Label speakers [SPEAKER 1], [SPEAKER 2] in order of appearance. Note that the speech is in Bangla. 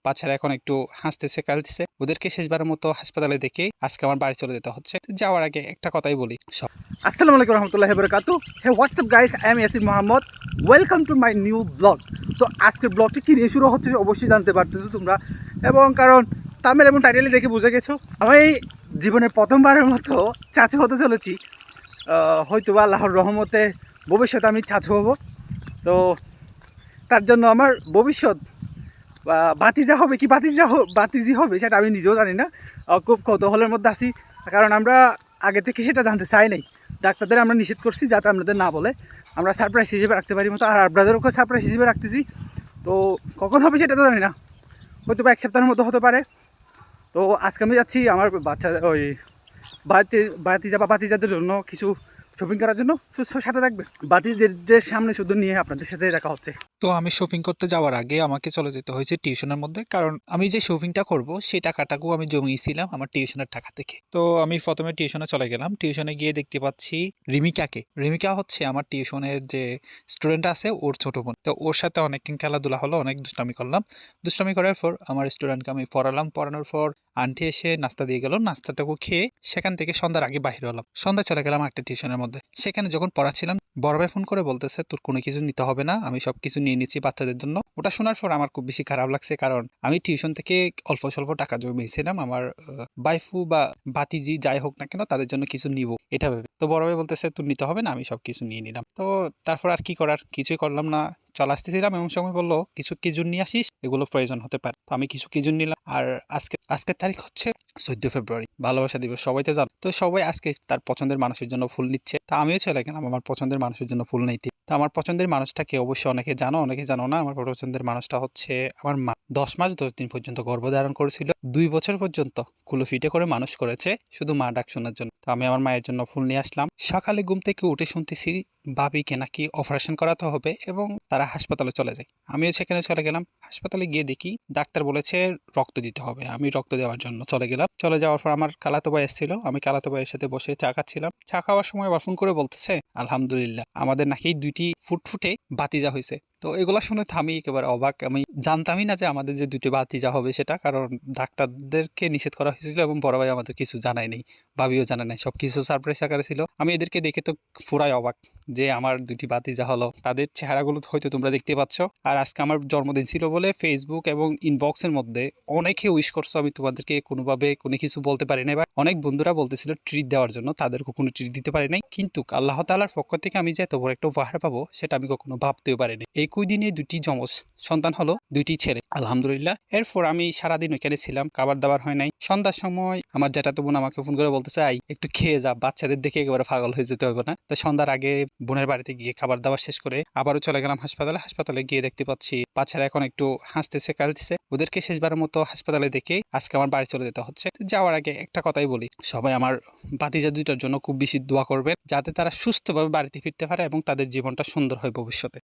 [SPEAKER 1] বাচ্চারা এখন একটু হাসতেছে খেলতেছে। ওদেরকে শেষবারের মতো হাসপাতালে দেখে আজকে আমার বাড়ি চলে যেতে হচ্ছে। যাওয়ার আগে একটা কথাই বলি,
[SPEAKER 2] আসসালামু আলাইকুম রহমতুল্লাহি ওয়া বারাকাতুহু। Hey WhatsApp guys, I am Yasin Mohammad. Welcome to my new blog. তো আজকের ব্লগটি কী নিয়ে শুরু হচ্ছে অবশ্যই জানতে পারতেছো তোমরা, এবং কারণ থাম্বনেল এবং টাইটেলে দেখে বুঝে গেছো আমি জীবনে প্রথমবারের মতো চাচু হতে চলেছি। হয়তো বা আল্লাহর রহমতে ভবিষ্যতে আমি চাচু হব। তো তার জন্য আমার ভবিষ্যৎ বাতিজা হবে কি বাতিজি হবে সেটা আমি নিজেও জানি না। খুব কৌতূহলের মধ্যে আছি, কারণ আমরা আগে থেকে সেটা জানতে চাই নাই। ডাক্তারদের আমরা নিষেধ করছি যাতে আমাদের না বলে, আমরা সারপ্রাইজ হিসেবে রাখতে পারি মতো, আর আপনাদেরকে সারপ্রাইজ হিসেবে রাখতেছি। তো কখন হবে সেটা তো জানি না, হয়তো বা এক সপ্তাহের মতো হতে পারে। তো আজকে আমি যাচ্ছি আমার বাচ্চা ওই বাতিজা বা বাতিজাদের জন্য কিছু শপিং করার জন্য। সাথে থাকবে, বাতিজাদের সামনে শুধু নিয়ে আপনাদের সাথে দেখা হচ্ছে।
[SPEAKER 1] তো আমি শপিং করতে যাওয়ার আগে আমাকে চলে যেতে হয়েছে টিউশনের মধ্যে, কারণ আমি যে শপিংটা করব সেই টাকাটাকেও আমি জমিয়েছিলাম আমার টিউশনের টাকা থেকে। তো আমি প্রথমে টিউশনে চলে গেলাম। টিউশনে গিয়ে দেখতে পাচ্ছি রিমিকা হচ্ছে আমার টিউশনের যে স্টুডেন্ট আছে ওর ছোট বোন। তো ওর সাথে অনেকক্ষণ খেলাধুলা হলো, অনেক দুষ্টামি করলাম। দুষ্টামি করার পর আমার স্টুডেন্টকে আমি পড়ানোর পর আন্টি এসে নাস্তা দিয়ে গেল। নাস্তাটাকে খেয়ে সেখান থেকে সন্ধ্যার আগে বাহির হলাম। সন্ধ্যায় চলে গেলাম একটা টিউশনের মধ্যে। সেখানে যখন পড়াচ্ছিলাম, বড় ভাই ফোন করে বলতেছে তোর কোনো কিছু নিতে হবে না, আমি সবকিছু নিয়ে নিচ্ছি বাচ্চাদের জন্য। ওটা শোনার পর আমার খুব বেশি খারাপ লাগছে, কারণ আমি টিউশন থেকে অল্প স্বল্প টাকা জমিয়েছিলাম আমার বাইফু বা বাতিজি যাই হোক না কেন তাদের জন্য কিছু নিব এটা ভেবে। তো বড় ভাই বলতেছে তোর নিতে হবে না, আমি সবকিছু নিয়ে নিলাম। তো তারপর আর কি করার, কিছুই করলাম না। চলে আসতেছিলাম এমন সময় বললো কিছু কিজুর নিয়ে আসিস, এগুলো প্রয়োজন হতে পারে। তো আমি কিছু কিজুর নিলাম। আর আজকের তারিখ হচ্ছে 14 ফেব্রুয়ারি, ভালোবাসা দিবস, সবাই তো জানো। তো সবাই আজকে তার পছন্দের মানুষের জন্য ফুল নিচ্ছে। তা আমিও চলে গেলাম আমার পছন্দের মানুষের জন্য ফুল নিতে। তো আমার পছন্দের মানুষটাকে অবশ্যই অনেকে জানো, অনেকে জানো না। আমার পছন্দের মানুষটা হচ্ছে আমার মা। 10 মাস 10 দিন পর্যন্ত গর্ভধারণ করেছিল, 2 বছর পর্যন্ত কুলোফিটে করে মানুষ করেছে শুধু মা ডাক শোনার জন্য। তো আমি আমার মায়ের জন্য ফুল নিয়ে আসলাম। সকালে ঘুম থেকে উঠে শুনতেছি ভাবিকে নাকি অপারেশন করাতে হবে এবং তারা হাসপাতালে চলে যায়। আমিও সেখানে চলে গেলাম। হাসপাতালে গিয়ে দেখি ডাক্তার বলেছে রক্ত দিতে হবে। আমি রক্ত দেওয়ার জন্য চলে গেলাম। চলে যাওয়ার পর আমার খালাতো ভাই এসেছিল, আমি খালাতো ভাইয়ের সাথে বসে চা খাচ্ছিলাম। চা খাওয়ার সময় আবার ফোন করে বলতেছে আলহামদুলিল্লাহ আমাদের নাকি 2টি ফুটফুটে বাতিজা হয়েছে। তো এগুলা শুনে আমি একেবারে অবাক। আমি জানতামই না যে আমাদের যে 2টি বাতিজা হবে সেটা, কারণ ডাক্তারদেরকে নিষেধ করা হয়েছিল এবং বড় ভাই আমাদের কিছু জানায় নাই, ভাবিও জানা নাই, সবকিছু সারপ্রাইজ আকারে ছিল। আমি এদেরকে দেখে তো পুরাই অবাক যে আমার 2টি বাতিজা হলো। তাদের চেহারাগুলো হয়তো তোমরা দেখতে পাচ্ছ। আর আজকে আমার জন্মদিন ছিল বলে ফেসবুক এবং ইনবক্সের মধ্যে অনেকে উইশ করছো, আমি তোমাদেরকে কোনোভাবে কোনো কিছু বলতে পারি নাই। বা অনেক বন্ধুরা বলতেছিল ট্রিট দেওয়ার জন্য, তাদেরকে কোনো ট্রিট দিতে পারি নাই। কিন্তু আল্লাহ তাআলার পক্ষ থেকে আমি যে এত বড় একটা উপহার পাবো সেটা আমি কখনো ভাবতেও পারিনি। এই কয়দিনে 2টি যমজ সন্তান হলো, 2টি ছেলে, আলহামদুলিল্লাহ। এরপর আমি সারাদিন ওইখানে ছিলাম, খাবার দাবার হয় নাই। সন্ধ্যার সময় আমার জ্যাঠাতো বোন আমাকে ফোন করে বলতেছে আই একটু খেয়ে যা, বাচ্চাদের দেখে একেবারে পাগল হয়ে যেতে হবে না। তো সন্ধ্যার আগে বোনের বাড়িতে গিয়ে খাবার দাবার শেষ করে আবারও চলে গেলাম হাসপাতালে গিয়ে দেখতে পাচ্ছি বাচ্চারা এখন একটু হাসতেছে খেলতেছে। ওদেরকে শেষবারের মতো হাসপাতালে দেখে আজকে আমার বাড়ি চলে যেতে হচ্ছে। যাওয়ার আগে একটা কথাই বলি, সবাই আমার ভাতিজা 2টার জন্য খুব বেশি দোয়া করবেন যাতে তারা সুস্থভাবে বাড়িতে ফিরতে পারে এবং তাদের জীবনটা সুন্দর হয় ভবিষ্যতে।